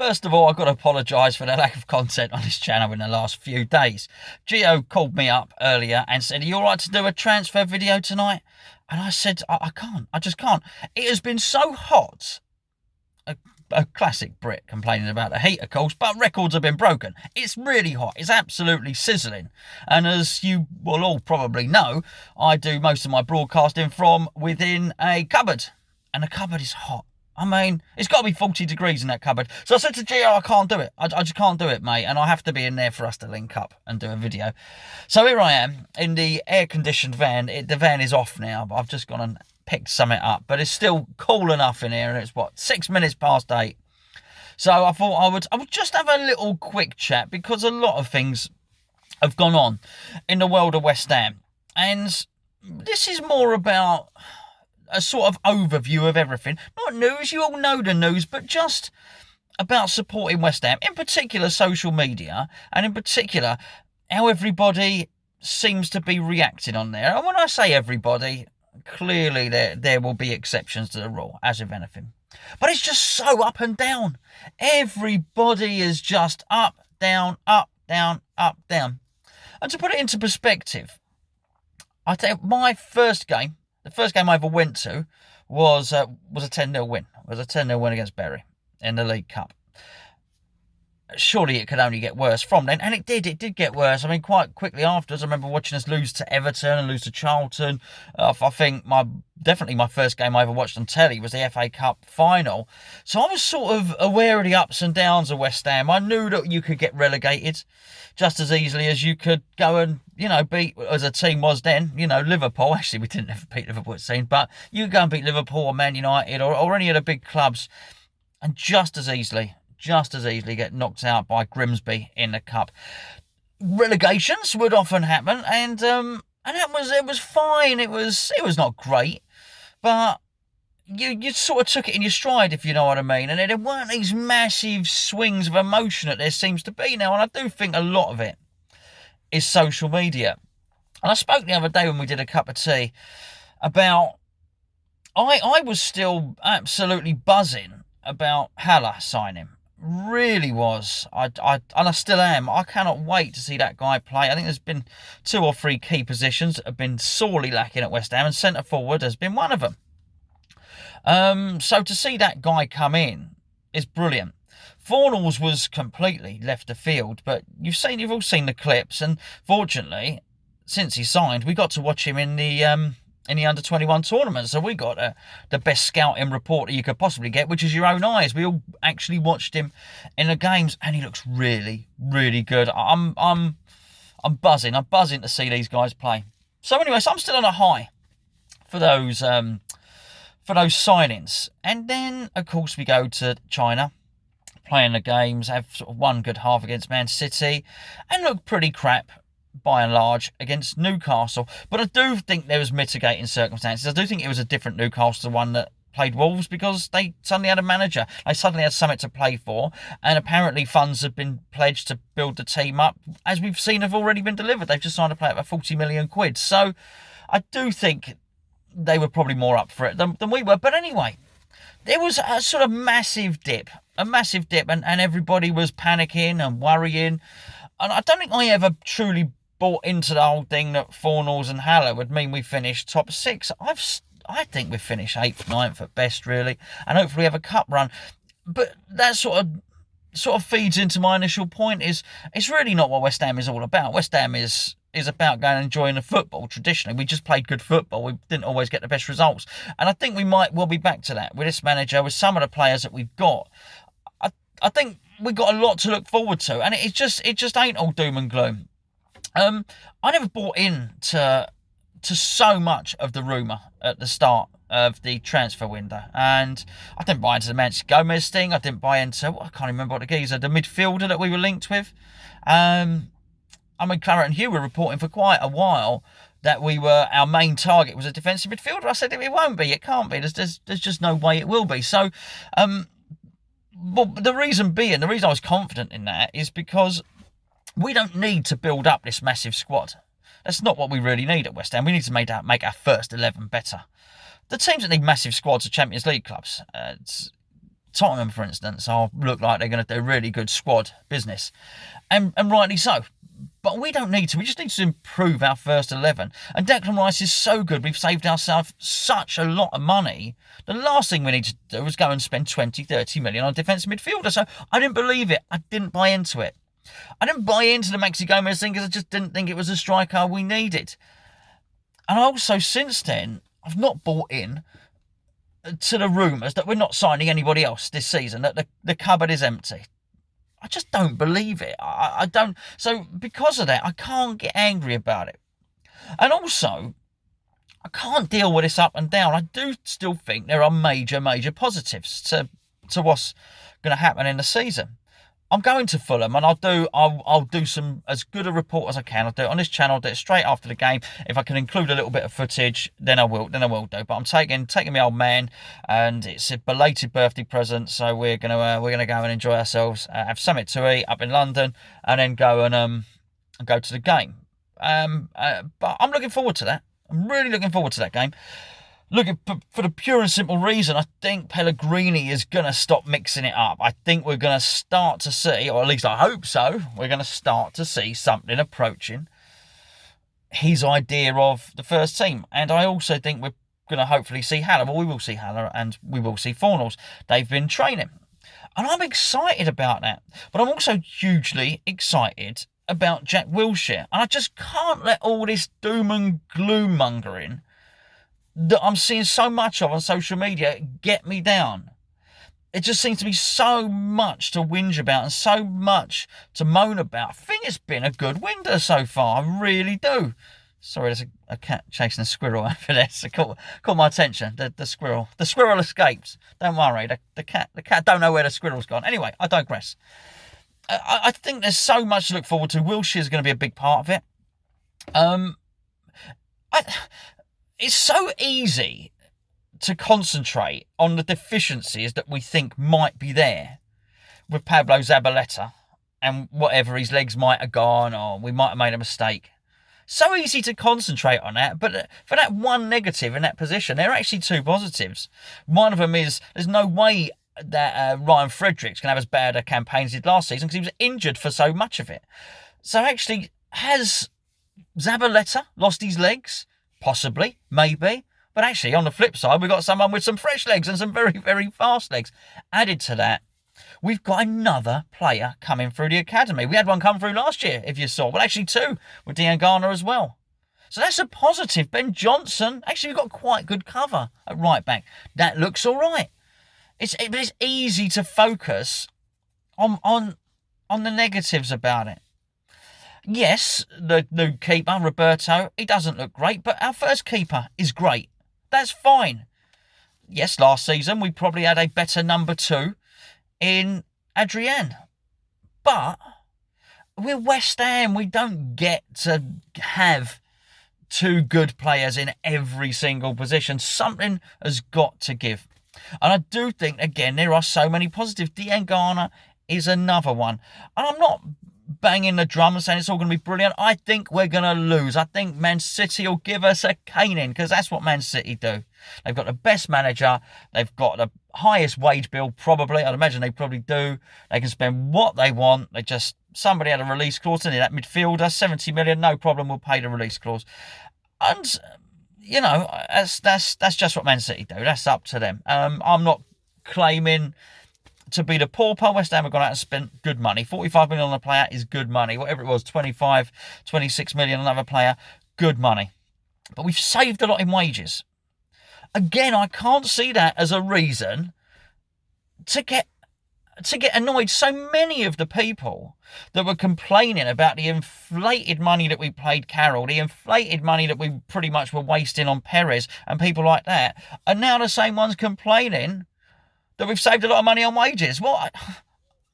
First of all, I've got to apologise for the lack of content on this channel in the last few days. Gio called me up earlier and said, "Are you alright to do a transfer video tonight?" And I said, I can't. I just can't. It has been so hot. A classic Brit complaining about the heat, of course, but records have been broken. It's really hot. It's absolutely sizzling. And as you will all probably know, I do most of my broadcasting from within a cupboard. And the cupboard is hot. I mean, it's got to be 40 degrees in that cupboard. So I said to Gio, I can't do it. I just can't do it, mate. And I have to be in there for us to link up and do a video. So here I am in the air-conditioned van. The van is off now, but I've just gone and picked something up. But it's still cool enough in here. And it's, 6 minutes past 8. So I thought I would just have a little quick chat because a lot of things have gone on in the world of West Ham. And this is more about a sort of overview of everything. Not news, you all know the news, but just about supporting West Ham, in particular social media, and in particular how everybody seems to be reacting on there. And when I say everybody, clearly there will be exceptions to the rule, as with anything. But it's just so up and down. Everybody is just up, down, up, down, up, down. And to put it into perspective, I tell you, my first game, the first game I ever went to was a 10-0 win. It was a 10-0 win against Bury in the League Cup. Surely it could only get worse from then, and it did get worse. I mean, quite quickly afterwards, I remember watching us lose to Everton and lose to Charlton. I think definitely my first game I ever watched on telly was the FA Cup final. So I was sort of aware of the ups and downs of West Ham. I knew that you could get relegated just as easily as you could go and, beat, as a team was then, Liverpool. Actually, we didn't ever beat Liverpool, it seemed, but you go and beat Liverpool or Man United or any of the big clubs and just as easily get knocked out by Grimsby in the cup. Relegations would often happen, and it was fine. It was not great, but you sort of took it in your stride, if you know what I mean. And there weren't these massive swings of emotion that there seems to be now, and I do think a lot of it is social media. And I spoke the other day when we did a cup of tea about I was still absolutely buzzing about Haller signing. Really was. And I still am. I cannot wait to see that guy play. I think there's been 2 or 3 key positions that have been sorely lacking at West Ham, and centre forward has been one of them. So to see that guy come in is brilliant. Fornals was completely left the field, but you've all seen the clips, and fortunately, since he signed, we got to watch him in the under-21 tournament. So we got the best scouting report that you could possibly get, which is your own eyes. We all actually watched him in the games, and he looks really, really good. I'm buzzing. I'm buzzing to see these guys play. So anyway, I'm still on a high for those signings. And then, of course, we go to China, playing the games, have sort of one good half against Man City, and look pretty crap by and large against Newcastle. But I do think there was mitigating circumstances. I do think it was a different Newcastle, the one that played Wolves, because they suddenly had a manager. They suddenly had something to play for, and apparently funds have been pledged to build the team up, as we've seen have already been delivered. They've just signed a player for 40 million quid. So I do think they were probably more up for it than we were. But anyway, there was a sort of massive dip, and everybody was panicking and worrying. And I don't think I ever truly bought into the whole thing that Fornals and Haller would mean we finished top 6. I think we finish 8th, 9th at best, really, and hopefully have a cup run. But that sort of feeds into my initial point. It's really not what West Ham is all about. West Ham is about going and enjoying the football. Traditionally, we just played good football. We didn't always get the best results, and I think we might well be back to that with this manager, with some of the players that we've got. I think we've got a lot to look forward to, and it just ain't all doom and gloom. I never bought into so much of the rumour at the start of the transfer window, and I didn't buy into the Manchester Gomez thing. I didn't buy into, I can't remember what the geezer, the midfielder that we were linked with. Claret and Hugh were reporting for quite a while that our main target was a defensive midfielder. I said it won't be, it can't be. There's just no way it will be. So, but the reason I was confident in that is because we don't need to build up this massive squad. That's not what we really need at West Ham. We need to make our first 11 better. The teams that need massive squads are Champions League clubs. Tottenham, for instance, look like they're going to do really good squad business. And rightly so. But we don't need to. We just need to improve our first 11. And Declan Rice is so good. We've saved ourselves such a lot of money. The last thing we need to do is go and spend 20, 30 million on a defensive midfielder. So I didn't believe it. I didn't buy into it. I didn't buy into the Maxi Gomez thing because I just didn't think it was a striker we needed. And also, since then, I've not bought in to the rumours that we're not signing anybody else this season, that the cupboard is empty. I just don't believe it. I don't. So because of that, I can't get angry about it. And also, I can't deal with this up and down. I do still think there are major positives to what's going to happen in the season. I'm going to Fulham, and I'll do some as good a report as I can. I'll do it on this channel. I'll do it straight after the game. If I can include a little bit of footage, then I will do. But I'm taking my old man, and it's a belated birthday present. So we're gonna go and enjoy ourselves, have something to eat up in London, and then go to the game. But I'm looking forward to that. I'm really looking forward to that game. Looking for the pure and simple reason, I think Pellegrini is going to stop mixing it up. I think we're going to start to see, or at least I hope so, we're going to start to see something approaching his idea of the first team. And I also think we're going to hopefully see Haller. Well, we will see Haller and we will see Fornals. They've been training. And I'm excited about that. But I'm also hugely excited about Jack Wilshere. And I just can't let all this doom and gloom mongering that I'm seeing so much of on social media get me down. It just seems to be so much to whinge about and so much to moan about. I think it's been a good winter so far. I really do. Sorry, there's a cat chasing a squirrel over there. So caught my attention. The squirrel. The squirrel escapes. Don't worry. The cat don't know where the squirrel's gone. Anyway, I digress. I think there's so much to look forward to. Wilshere's going to be a big part of it. It's so easy to concentrate on the deficiencies that we think might be there with Pablo Zabaleta and whatever, his legs might have gone or we might have made a mistake. So easy to concentrate on that, but for that one negative in that position, there are actually two positives. One of them is there's no way that Ryan Fredericks can have as bad a campaign as he did last season because he was injured for so much of it. So actually, has Zabaleta lost his legs? Possibly, maybe. But actually, on the flip side, we've got someone with some fresh legs and some very, very fast legs. Added to that, we've got another player coming through the academy. We had one come through last year, if you saw. Well, actually two, with Diangana as well. So that's a positive. Ben Johnson, actually, we've got quite good cover at right back. That looks all right. It's easy to focus on the negatives about it. Yes, the new keeper, Roberto, he doesn't look great, but our first keeper is great. That's fine. Yes, last season we probably had a better number 2 in Adrian. But we're West Ham. We don't get to have 2 good players in every single position. Something has got to give. And I do think, again, there are so many positives. Diangana is another one. And I'm not banging the drum and saying it's all going to be brilliant. I think we're going to lose. I think Man City will give us a caning because that's what Man City do. They've got the best manager. They've got the highest wage bill, probably. I'd imagine they probably do. They can spend what they want. Somebody had a release clause, didn't they? That midfielder, 70 million, no problem, we'll pay the release clause. And, you know, that's just what Man City do. That's up to them. I'm not claiming to be the pauper. West Ham have gone out and spent good money. 45 million on a player is good money. Whatever it was, 25, 26 million on another player, good money. But we've saved a lot in wages. Again, I can't see that as a reason to get annoyed. So many of the people that were complaining about the inflated money that we paid Carroll, the inflated money that we pretty much were wasting on Perez and people like that, are now the same ones complaining that we've saved a lot of money on wages. Well,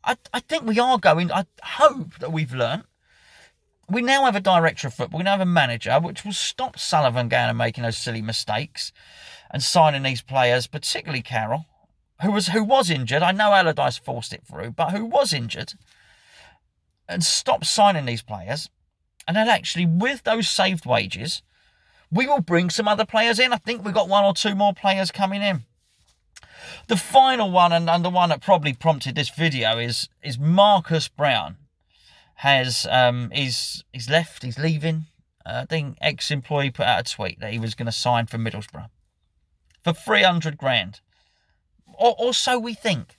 I think we are going. I hope that we've learnt. We now have a director of football. We now have a manager, which will stop Sullivan going and making those silly mistakes and signing these players, particularly Carroll, who was injured. I know Allardyce forced it through, but who was injured, and stop signing these players. And then actually, with those saved wages, we will bring some other players in. I think we've got 1 or 2 more players coming in. The final one, and the one that probably prompted this video, is Marcus Browne. He's left, he's leaving. I think ex-employee put out a tweet that he was going to sign for Middlesbrough for 300 grand. Or so we think.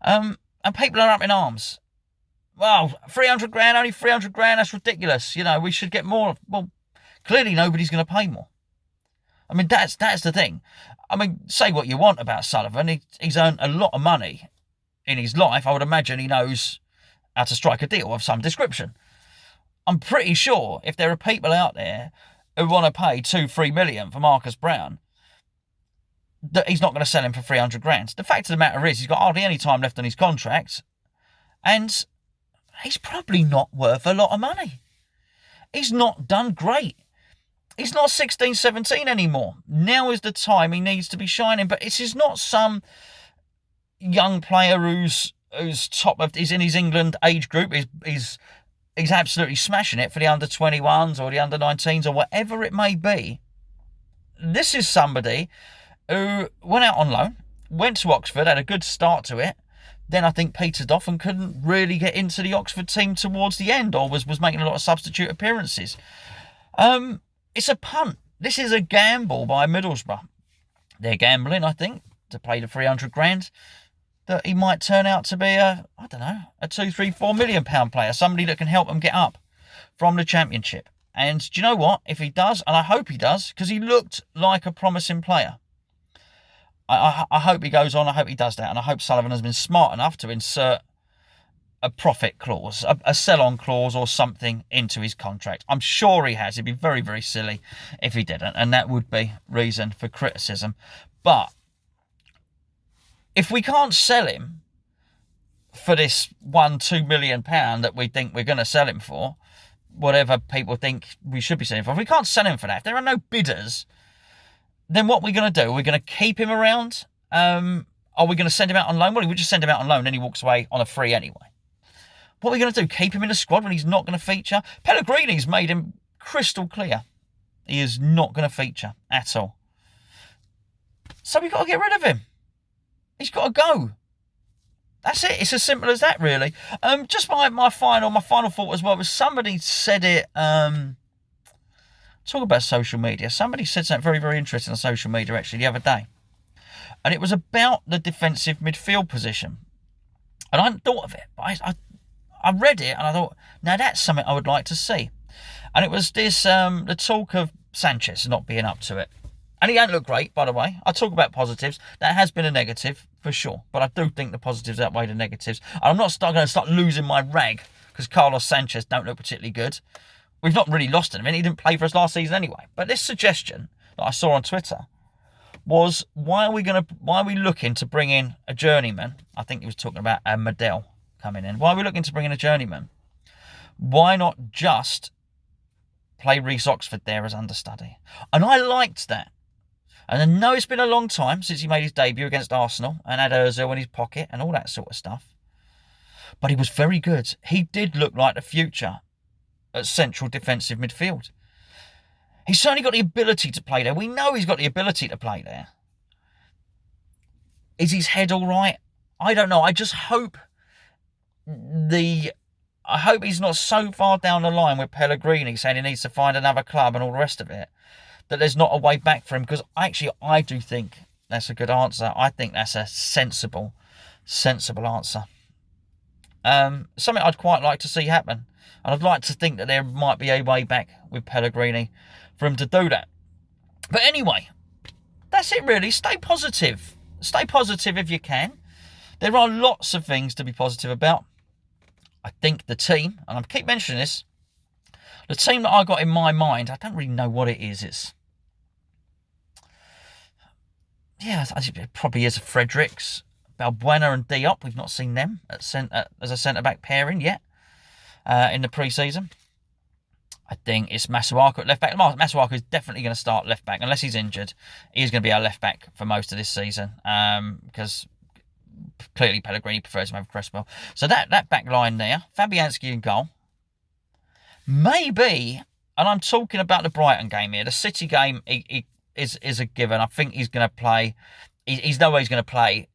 And people are up in arms. Well, 300 grand, only 300 grand, that's ridiculous. You know, we should get more. Well, clearly nobody's going to pay more. I mean, that's the thing. I mean, say what you want about Sullivan. He's earned a lot of money in his life. I would imagine he knows how to strike a deal of some description. I'm pretty sure if there are people out there who want to pay 2-3 million for Marcus Browne, that he's not going to sell him for 300 grand. The fact of the matter is, he's got hardly any time left on his contract, and he's probably not worth a lot of money. He's not done great. He's not 16, 17 anymore. Now is the time he needs to be shining. But this is not some young player who's he's in his England age group. He's absolutely smashing it for the under-21s or the under-19s or whatever it may be. This is somebody who went out on loan, went to Oxford, had a good start to it. Then I think petered off and couldn't really get into the Oxford team towards the end, or was making a lot of substitute appearances. It's a punt. This is a gamble by Middlesbrough. They're gambling, I think, to pay the 300 grand, that he might turn out to be a 2, 3, 4 million pound player, somebody that can help them get up from the Championship. And do you know what? If he does, and I hope he does, because he looked like a promising player. I hope he goes on, I hope he does that, and I hope Sullivan has been smart enough to insert a profit clause, a sell-on clause or something into his contract. I'm sure he has. It'd be very, very silly if he didn't, and that would be reason for criticism. But if we can't sell him for this £1-2 million that we think we're going to sell him for, whatever people think we should be selling for, if we can't sell him for that, if there are no bidders, then what we're going to do, we're going to keep him around. Are we going to send him out on loan? Well, we just send him out on loan and he walks away on a free anyway. What are we going to do? Keep him in the squad when he's not going to feature? Pellegrini's made him crystal clear. He is not going to feature at all. So we've got to get rid of him. He's got to go. That's it. It's as simple as that, really. Just my final thought as well was somebody said it. Talk about social media. Somebody said something very, very interesting on social media actually the other day, and it was about the defensive midfield position. And I hadn't thought of it, but I read it and I thought, now that's something I would like to see. And it was this the talk of Sanchez not being up to it. And he ain't looked great, by the way. I talk about positives. That has been a negative, for sure. But I do think the positives outweigh the negatives. And I'm not going to start losing my rag because Carlos Sanchez don't look particularly good. We've not really lost him. I mean, he didn't play for us last season anyway. But this suggestion that I saw on Twitter was, why are we looking to bring in a journeyman? I think he was talking about Medel coming in. Why are we looking to bring in a journeyman? Why not just play Reece Oxford there as understudy? And I liked that. And I know it's been a long time since he made his debut against Arsenal and had Ozil in his pocket and all that sort of stuff. But he was very good. He did look like the future at central defensive midfield. He's certainly got the ability to play there. We know he's got the ability to play there. Is his head all right? I don't know. I just hope he's not so far down the line with Pellegrini saying he needs to find another club and all the rest of it, that there's not a way back for him, because actually I do think that's a good answer. I think that's a sensible answer. Something I'd quite like to see happen. And I'd like to think that there might be a way back with Pellegrini for him to do that. But anyway, that's it really. Stay positive. Stay positive if you can. There are lots of things to be positive about. I think the team, and I keep mentioning this, the team that I got in my mind, I don't really know what it is. It probably is Fredericks, Balbuena and Diop. We've not seen them as a centre-back pairing yet in the pre-season. I think it's Masuaku at left-back. Masuaku is definitely going to start left-back, unless he's injured. He's going to be our left-back for most of this season, because clearly Pellegrini prefers him over Cresswell. So that back line there, Fabianski in goal. Maybe, and I'm talking about the Brighton game here, the City game is a given. I think he's going to play He's no way he's going to play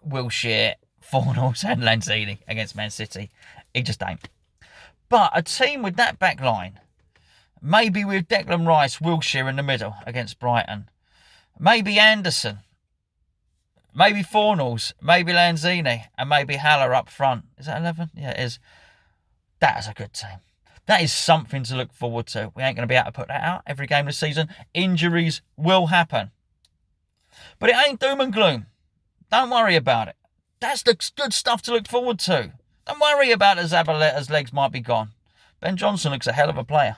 Wilshere, Fornals and Lanzini against Man City. He just ain't. But a team with that back line, maybe with Declan Rice, Wilshere in the middle against Brighton, maybe Anderson, maybe Fornals, maybe Lanzini, and maybe Haller up front. Is that 11? Yeah, it is. That is a good team. That is something to look forward to. We ain't going to be able to put that out every game this season. Injuries will happen. But it ain't doom and gloom. Don't worry about it. That's the good stuff to look forward to. Don't worry about Zabaleta's legs might be gone. Ben Johnson looks a hell of a player.